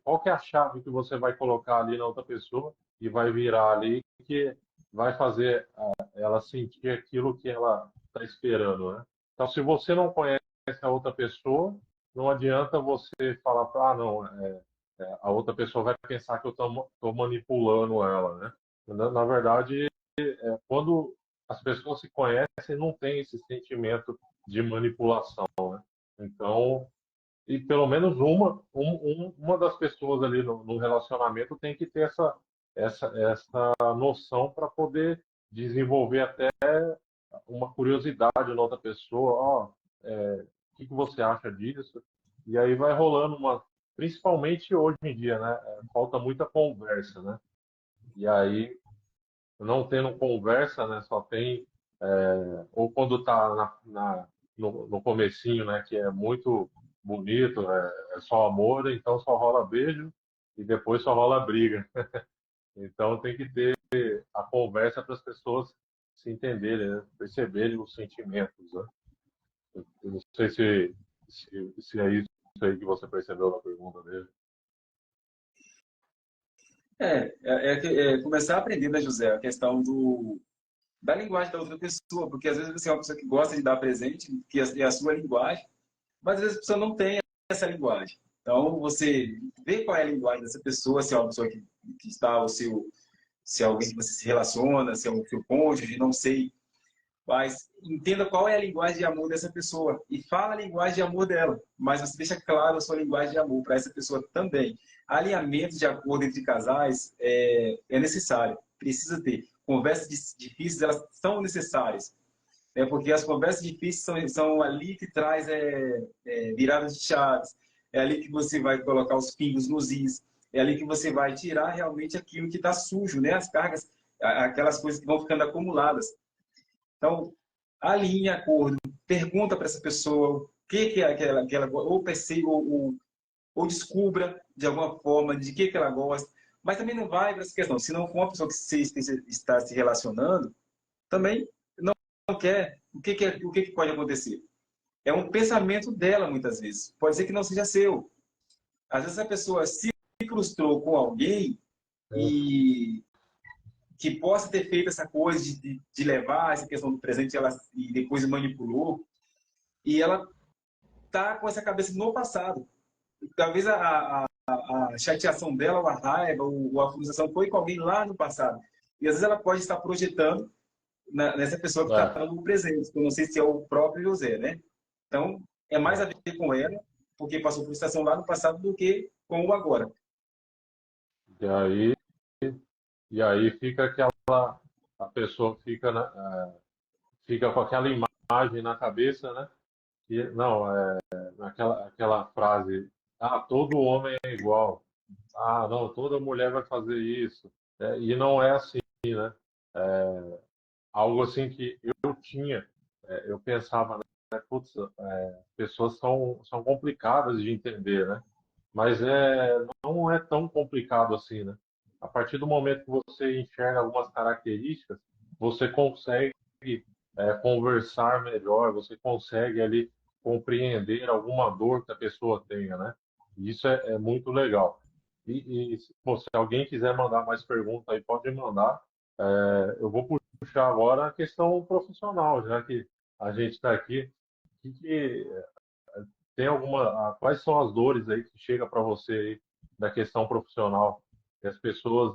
qual que é a chave que você vai colocar ali na outra pessoa e vai virar ali que vai fazer ela sentir aquilo que ela está esperando, né? Então, se você não conhece a outra pessoa, não adianta você falar, não, a outra pessoa vai pensar que eu estou manipulando ela, né? Na verdade, quando as pessoas se conhecem, não tem esse sentimento de manipulação, né? Então, e pelo menos uma das pessoas ali no relacionamento tem que ter essa noção para poder desenvolver até uma curiosidade na outra pessoa. O que você acha disso? E aí vai rolando principalmente hoje em dia, né? Falta muita conversa, né? E aí, não tendo conversa, né? Só tem, ou quando tá no comecinho, né? Que é muito bonito, é só amor, então só rola beijo e depois só rola briga. Então tem que ter a conversa para as pessoas se entenderem, né? Perceberem os sentimentos, né? Eu não sei se é isso aí que você percebeu na pergunta dele. Começar a aprender, né, José, a questão da linguagem da outra pessoa, porque às vezes você é uma pessoa que gosta de dar presente, que é a sua linguagem, mas às vezes a pessoa não tem essa linguagem. Então, você vê qual é a linguagem dessa pessoa, se é uma pessoa que está ao seu, se é alguém que você se relaciona, se é um seu cônjuge, não sei. Mas entenda qual é a linguagem de amor dessa pessoa e fala a linguagem de amor dela, mas você deixa claro a sua linguagem de amor para essa pessoa também. Alinhamento de acordo entre casais é necessário, precisa ter. Conversas difíceis, elas são necessárias, né? Porque as conversas difíceis são ali que traz viradas de chaves, é ali que você vai colocar os pingos nos is, é ali que você vai tirar realmente aquilo que está sujo, né? As cargas, aquelas coisas que vão ficando acumuladas. Então, alinhe acordo, pergunta para essa pessoa o que é aquela ou perceba ou descubra de alguma forma de que ela gosta. Mas também não vai para essa questão. Se não for uma pessoa que você está se relacionando, também não quer. O que pode acontecer? É um pensamento dela, muitas vezes. Pode ser que não seja seu. Às vezes a pessoa se frustrou com alguém e que possa ter feito essa coisa de levar essa questão do presente e depois manipulou, e ela tá com essa cabeça no passado. Talvez a chateação dela, ou a raiva, ou a frustração foi com alguém lá no passado. E às vezes ela pode estar projetando nessa pessoa que está no presente. Eu não sei se é o próprio José, né? Então, é mais a ver com ela, porque passou frustração lá no passado, do que com o agora. E aí, fica a pessoa fica com aquela imagem na cabeça, né? E, não, aquela frase, todo homem é igual. Não, toda mulher vai fazer isso. E não é assim, né? Algo assim que eu tinha, eu pensava, né? Putz, pessoas são complicadas de entender, né? Mas não é tão complicado assim, né? A partir do momento que você enxerga algumas características, você consegue conversar melhor, você consegue ali compreender alguma dor que a pessoa tenha, né? E isso é muito legal. Pô, se alguém quiser mandar mais perguntas aí, pode mandar. Eu vou puxar agora a questão profissional, já que a gente está aqui. Tem quais são as dores aí que chega para você aí da questão profissional? Que as pessoas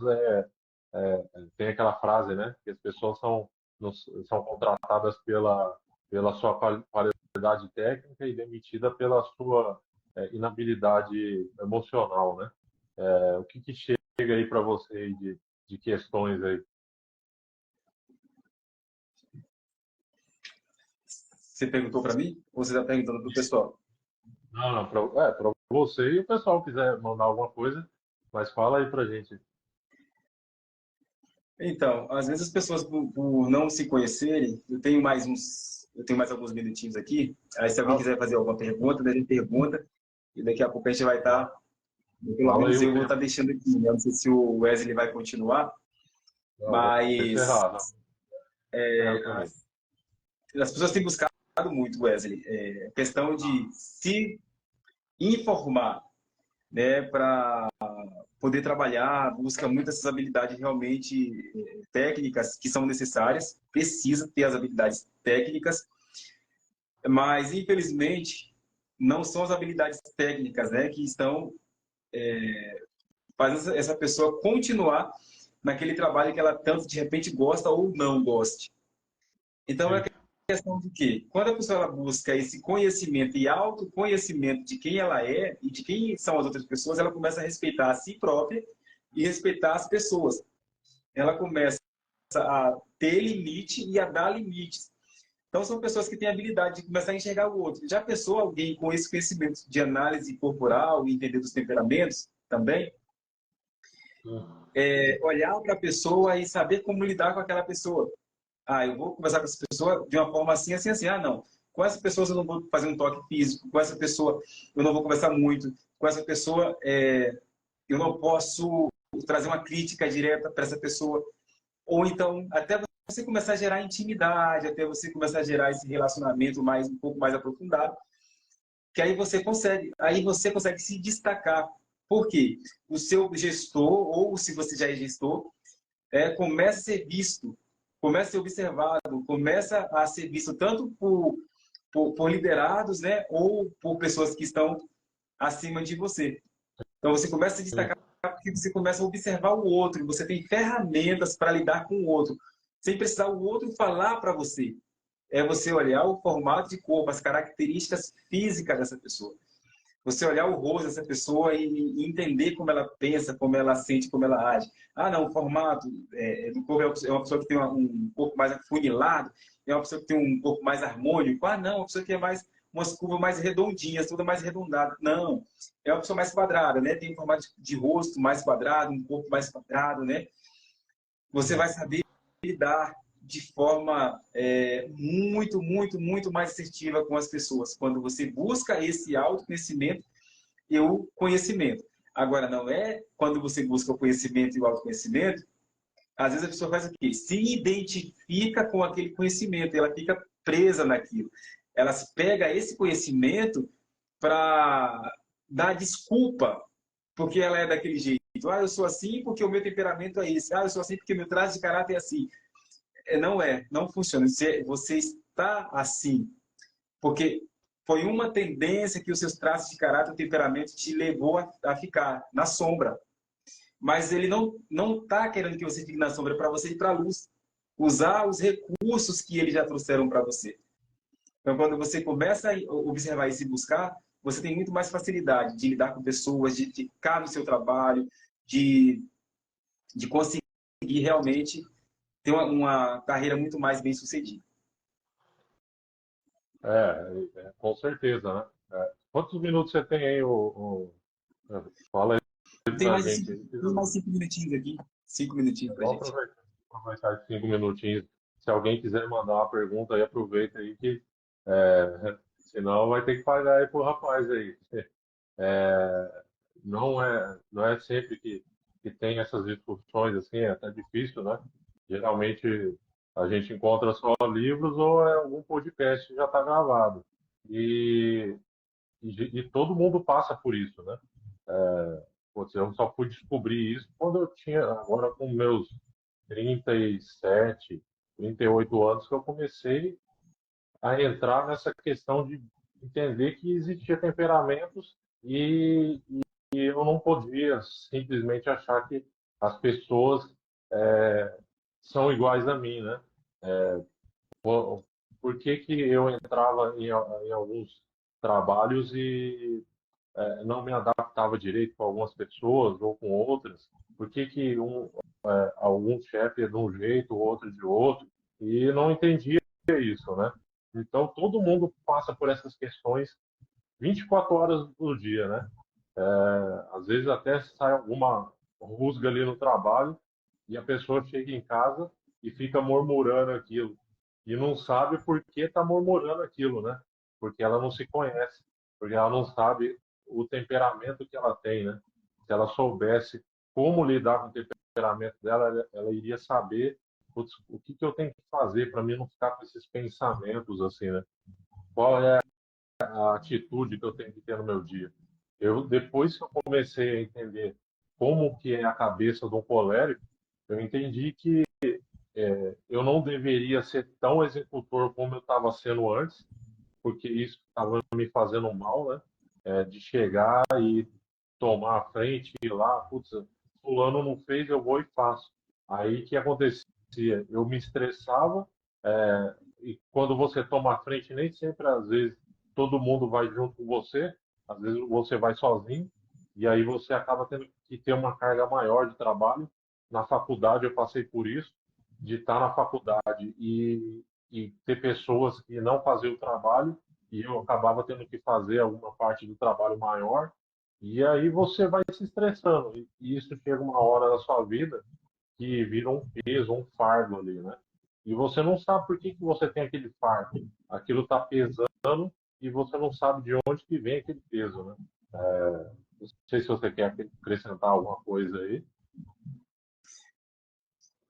tem aquela frase, né? Que as pessoas não são contratadas pela sua qualidade técnica e demitida pela sua inabilidade emocional, né? O que chega aí para você aí de questões aí? Você perguntou para mim ou você está perguntando para o pessoal? Não, para você e o pessoal quiser mandar alguma coisa, mas fala aí pra gente. Então, às vezes as pessoas, por não se conhecerem, eu tenho mais alguns minutinhos aqui. Aí, se alguém Não, quiser fazer alguma pergunta, daí a gente pergunta. E daqui a pouco a gente vai estar, pelo fala aí menos o eu vou tempo. estar deixando aqui, né? Não sei se o Wesley vai continuar, Não, vou mas encerrar, não. Encerro também. as pessoas têm buscado muito, Wesley, questão de se informar, né, para poder trabalhar, busca muito essas habilidades realmente técnicas que são necessárias, precisa ter as habilidades técnicas, mas infelizmente não são as habilidades técnicas, né, que estão fazendo essa pessoa continuar naquele trabalho que ela tanto de repente gosta ou não goste. Então é Sim. questão de que quando a pessoa ela busca esse conhecimento e autoconhecimento de quem ela é e de quem são as outras pessoas, ela começa a respeitar a si própria e respeitar as pessoas. Ela começa a ter limite e a dar limites. Então, são pessoas que têm a habilidade de começar a enxergar o outro. Já pensou alguém com esse conhecimento de análise corporal e entender dos temperamentos também? Olhar para a pessoa e saber como lidar com aquela pessoa. Ah, eu vou conversar com essa pessoa de uma forma assim, assim, assim. Ah, não. Com essa pessoa eu não vou fazer um toque físico. Com essa pessoa eu não vou conversar muito. Com essa pessoa eu não posso trazer uma crítica direta para essa pessoa. Ou então, até você começar a gerar intimidade, até você começar a gerar esse relacionamento um pouco mais aprofundado, que aí você consegue se destacar. Por quê? O seu gestor, ou se você já é gestor, começa a ser visto, começa a ser observado, começa a ser visto tanto por liderados, né, ou por pessoas que estão acima de você. Então você começa a se Sim. destacar porque você começa a observar o outro, você tem ferramentas para lidar com o outro, sem precisar o outro falar para você. É você olhar o formato de corpo, as características físicas dessa pessoa. Você olhar o rosto dessa pessoa e entender como ela pensa, como ela sente, como ela age. Ah, não, o formato do corpo é uma pessoa que tem um corpo mais afunilado, é uma pessoa que tem um corpo mais harmônico. Ah, não, uma pessoa que é mais umas curvas mais redondinhas, toda mais arredondada. Não, é uma pessoa mais quadrada, né? Tem um formato de rosto mais quadrado, um corpo mais quadrado, né? Você vai saber lidar de forma muito, muito, muito mais assertiva com as pessoas, quando você busca esse autoconhecimento e o conhecimento. Agora, não é quando você busca o conhecimento e o autoconhecimento, às vezes a pessoa faz o quê? Se identifica com aquele conhecimento, ela fica presa naquilo. Ela pega esse conhecimento para dar desculpa porque ela é daquele jeito. Ah, eu sou assim porque o meu temperamento é esse. Ah, eu sou assim porque o meu traço de caráter é assim. Não funciona. Você está assim porque foi uma tendência que os seus traços de caráter, o temperamento te levou a ficar na sombra. Mas ele não está querendo que você fique na sombra para você ir para a luz. Usar os recursos que eles já trouxeram para você. Então, quando você começa a observar e se buscar, você tem muito mais facilidade de lidar com pessoas, de ficar no seu trabalho, de conseguir realmente ter uma carreira muito mais bem sucedida. Com certeza, né? Quantos minutos você tem aí? Fala aí Tem pra mais, gente aí. tem mais 5 minutinhos aqui. 5 minutinhos para Vamos gente. aproveitar esses 5 minutinhos. Se alguém quiser mandar uma pergunta aí, aproveita aí que senão vai ter que pagar aí pro rapaz aí. Não é sempre que tem essas discussões assim, é até difícil, né? Geralmente a gente encontra só livros ou algum podcast que já está gravado. E, e todo mundo passa por isso, né? Putz, eu só fui descobrir isso quando eu tinha, agora com meus 37, 38 anos, que eu comecei a entrar nessa questão de entender que existia temperamentos e eu não podia simplesmente achar que as pessoas são iguais a mim, né? Por- por que que eu entrava em alguns trabalhos e não me adaptava direito com algumas pessoas ou com outras, por que que algum chefe é de um jeito, o outro de outro, e não entendia isso, né? Então, todo mundo passa por essas questões 24 horas do dia, né? Às vezes até sai alguma rusga ali no trabalho e a pessoa chega em casa e fica murmurando aquilo. E não sabe por que está murmurando aquilo, né? Porque ela não se conhece, porque ela não sabe o temperamento que ela tem, né? Se ela soubesse como lidar com o temperamento dela, ela iria saber, putz, o que que eu tenho que fazer para mim não ficar com esses pensamentos assim, né? Qual é a atitude que eu tenho que ter no meu dia? Depois que eu comecei a entender como que é a cabeça de um colérico, eu entendi que eu não deveria ser tão executor como eu estava sendo antes, porque isso estava me fazendo mal, né? De chegar e tomar a frente e ir lá, putz, fulano não fez, eu vou e faço. Aí que acontecia? Eu me estressava, e quando você toma a frente, nem sempre, às vezes, todo mundo vai junto com você, às vezes você vai sozinho, e aí você acaba tendo que ter uma carga maior de trabalho. Na faculdade eu passei por isso, de estar na faculdade e ter pessoas que não faziam o trabalho, e eu acabava tendo que fazer alguma parte do trabalho maior, e aí você vai se estressando, e isso chega uma hora da sua vida que vira um peso, um fardo ali, né? E você não sabe por que que você tem aquele fardo. Aquilo está pesando e você não sabe de onde que vem aquele peso, né? Não sei se você quer acrescentar alguma coisa aí.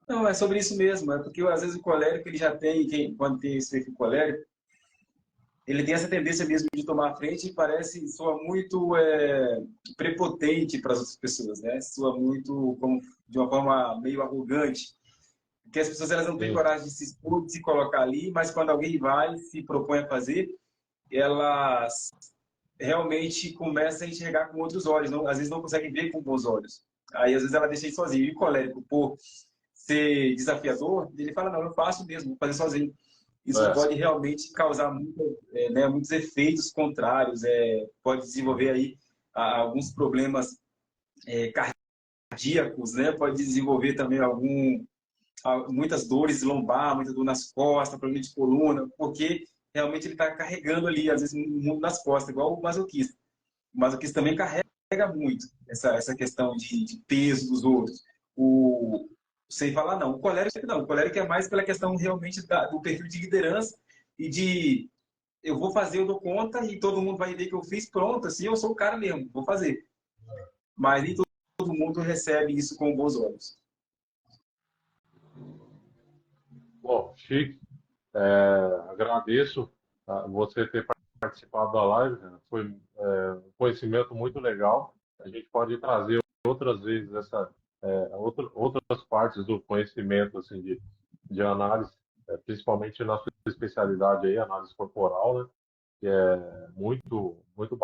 Não, é sobre isso mesmo. É porque às vezes o colérico ele já tem, quando tem esse perfil colérico, ele tem essa tendência mesmo de tomar a frente e parece, soa muito prepotente para as outras pessoas, né? Soa muito como, de uma forma meio arrogante. Porque as pessoas elas não têm Sim, coragem de se expor, de se colocar ali, mas quando alguém vai, se propõe a fazer, elas realmente começam a enxergar com outros olhos, não, às vezes não conseguem ver com bons olhos. Aí às vezes ela deixa ele sozinho. E o colérico, por ser desafiador, ele fala, não, eu faço mesmo, vou fazer sozinho. Isso é, pode realmente causar muitos efeitos contrários, pode desenvolver aí alguns problemas cardíacos, né? Pode desenvolver também muitas dores lombar, muita dor nas costas, problema de coluna, porque realmente ele está carregando ali, às vezes, um mundo nas costas, igual o masoquista. O masoquista também carrega muito essa questão de peso dos outros. Sem falar, não. O colérico não. O colérico é mais pela questão realmente do perfil de liderança e de eu vou fazer, eu dou conta e todo mundo vai ver que eu fiz, pronto, assim, eu sou o cara mesmo, vou fazer. Mas nem todo mundo recebe isso com bons olhos. bom, Chico, agradeço você ter participado da live, né? Foi um conhecimento muito legal. A gente pode trazer outras vezes outras partes do conhecimento assim, de análise, principalmente na sua especialidade aí, análise corporal, né? Que é muito, muito